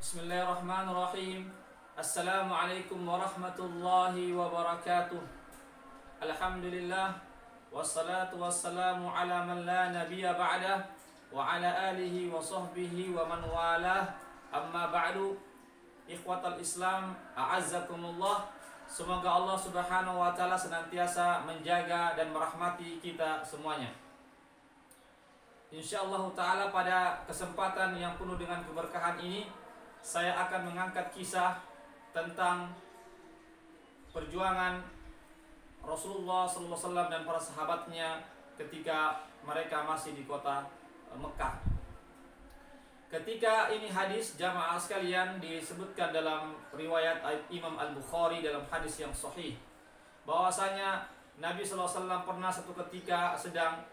Bismillahirrahmanirrahim. Assalamualaikum warahmatullahi wabarakatuh. Alhamdulillah. Wassalatu wassalamu ala man la nabiyya ba'dah. Wa ala alihi wa sahbihi wa man walah. Amma ba'du. Ikhwatal Islam, a'azzakumullah. Semoga Allah subhanahu wa ta'ala senantiasa menjaga dan merahmati kita semuanya. InsyaAllah ta'ala pada kesempatan yang penuh dengan keberkahan ini, saya akan mengangkat kisah tentang perjuangan Rasulullah SAW dan para sahabatnya ketika mereka masih di kota Mekah. Ketika ini hadis jamaah sekalian disebutkan dalam riwayat Imam Al-Bukhari dalam hadis yang sahih, bahwasanya Nabi SAW pernah satu ketika sedang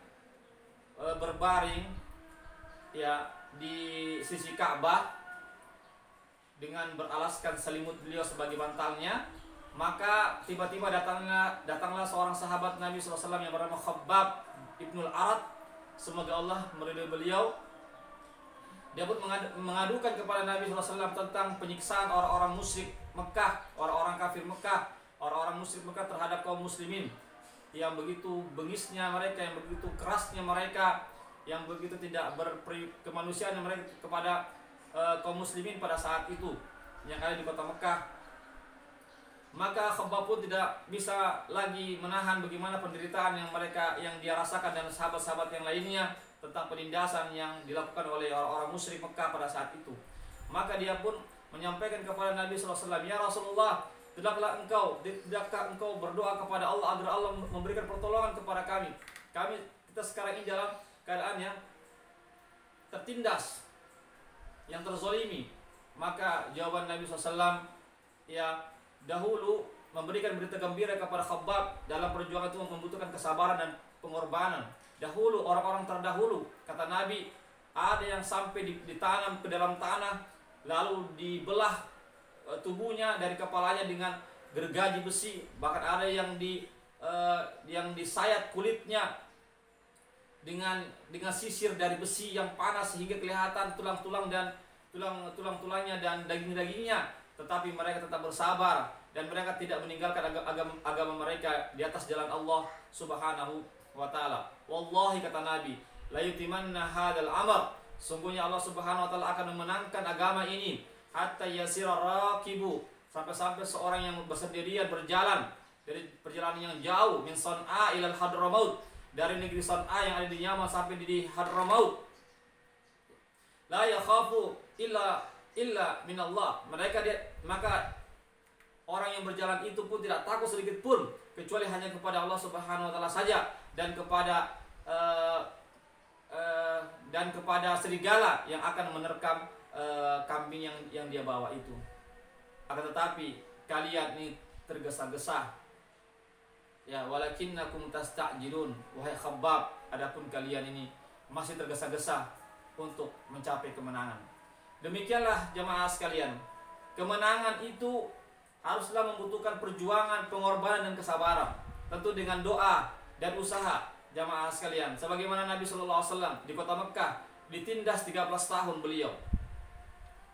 berbaring ya di sisi Ka'bah dengan beralaskan selimut beliau sebagai bantalnya, maka tiba-tiba datanglah seorang sahabat Nabi SAW yang bernama Khabbab Ibnul Arat, semoga Allah meridhai beliau. Dia pun mengadukan kepada Nabi SAW tentang penyiksaan orang-orang musyrik Mekah, orang-orang kafir Mekah, orang-orang musyrik Mekah terhadap kaum muslimin, yang begitu bengisnya mereka, yang begitu kerasnya mereka, yang begitu tidak berkemanusiaan mereka kepada kaum muslimin pada saat itu yang ada di kota Mekah. Maka Khabbab pun tidak bisa lagi menahan bagaimana penderitaan yang dia rasakan dan sahabat-sahabat yang lainnya tentang penindasan yang dilakukan oleh orang-orang musyrik Mekah pada saat itu. Maka dia pun menyampaikan kepada Nabi SAW, "Ya Rasulullah, tidakkah engkau berdoa kepada Allah agar Allah memberikan pertolongan kepada kami? Kita sekarang ini dalam keadaan yang tertindas, yang terzolimi." Maka jawaban Nabi SAW, ya, dahulu memberikan berita gembira kepada Khabbab. Dalam perjuangan itu membutuhkan kesabaran dan pengorbanan. Dahulu orang-orang terdahulu, kata Nabi, ada yang sampai ditanam ke dalam tanah, lalu dibelah tubuhnya dari kepalanya dengan gergaji besi, bahkan ada yang disayat kulitnya dengan sisir dari besi yang panas sehingga kelihatan tulang-tulangnya dan daging-dagingnya, tetapi mereka tetap bersabar dan mereka tidak meninggalkan agama mereka di atas jalan Allah Subhanahu wa ta'ala. Wallahi, kata Nabi, la yutimanna hadzal amr, sungguhnya Allah Subhanahu wa ta'ala akan memenangkan agama ini hatta yasira raqibu, sampai seorang yang bersendirian berjalan dari perjalanan yang jauh, min San'a ila al-Hadramaut, dari negeri San'a yang ada di Yaman sampai di Hadramaut, la yakhafu illa minallah, maka orang yang berjalan itu pun tidak takut sedikit pun kecuali hanya kepada Allah Subhanahu wa ta'ala saja, dan kepada serigala yang akan menerkam kambing yang dia bawa itu. Akan tetapi kalian ini tergesa-gesa, ya, walakinnakum tasta'jilun, wahai Khabbab, adapun kalian ini masih tergesa-gesa untuk mencapai kemenangan. Demikianlah jemaah sekalian, kemenangan itu haruslah membutuhkan perjuangan, pengorbanan dan kesabaran, tentu dengan doa dan usaha. Jemaah sekalian, sebagaimana Nabi SAW di kota Mekah ditindas 13 tahun beliau,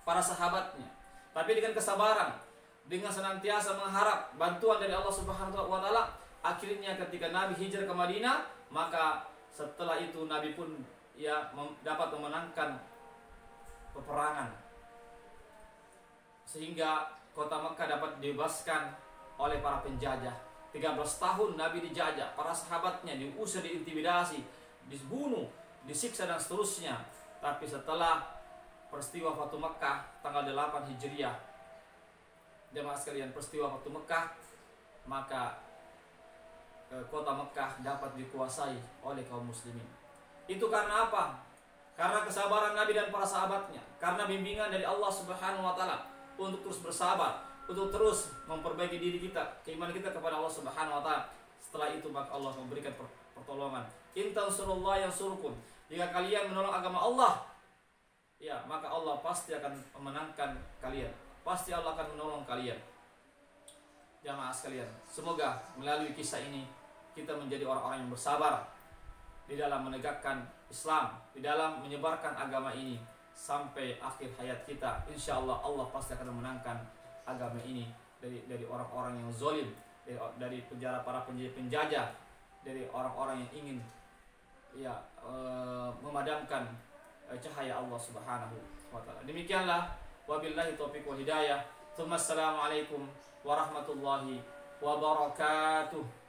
para sahabatnya, tapi dengan kesabaran, dengan senantiasa mengharap bantuan dari Allah Subhanahu wa ta'ala, akhirnya ketika Nabi hijrah ke Madinah, maka setelah itu Nabi pun dapat memenangkan peperangan sehingga kota Mekah dapat dibebaskan oleh para penjajah. 13 tahun Nabi dijajah, para sahabatnya diusir, diintimidasi, dibunuh, disiksa dan seterusnya. Tapi setelah peristiwa Fatu Mekah tanggal 8 Hijriah, jemaah sekalian, peristiwa Fatu Mekah, maka kota Mekah dapat dikuasai oleh kaum muslimin. Itu karena apa? Karena kesabaran Nabi dan para sahabatnya, karena bimbingan dari Allah Subhanahu wa ta'ala untuk terus bersabar, untuk terus memperbaiki diri kita, keimanan kita kepada Allah Subhanahu wa ta'ala. Setelah itu maka Allah memberikan pertolongan. In tansurullah yansurkum, jika kalian menolong agama Allah, ya, maka Allah pasti akan memenangkan kalian, pasti Allah akan menolong kalian. Jamaah sekalian, semoga melalui kisah ini kita menjadi orang-orang yang bersabar di dalam menegakkan Islam, di dalam menyebarkan agama ini, sampai akhir hayat kita. Insya Allah Allah pasti akan memenangkan agama ini dari orang-orang yang zalim, dari penjara para penjajah, dari orang-orang yang ingin memadamkan cahaya Allah Subhanahu wa taala. Demikianlah, wabillahi taufiq wal hidayah. Assalamualaikum warahmatullahi wabarakatuh.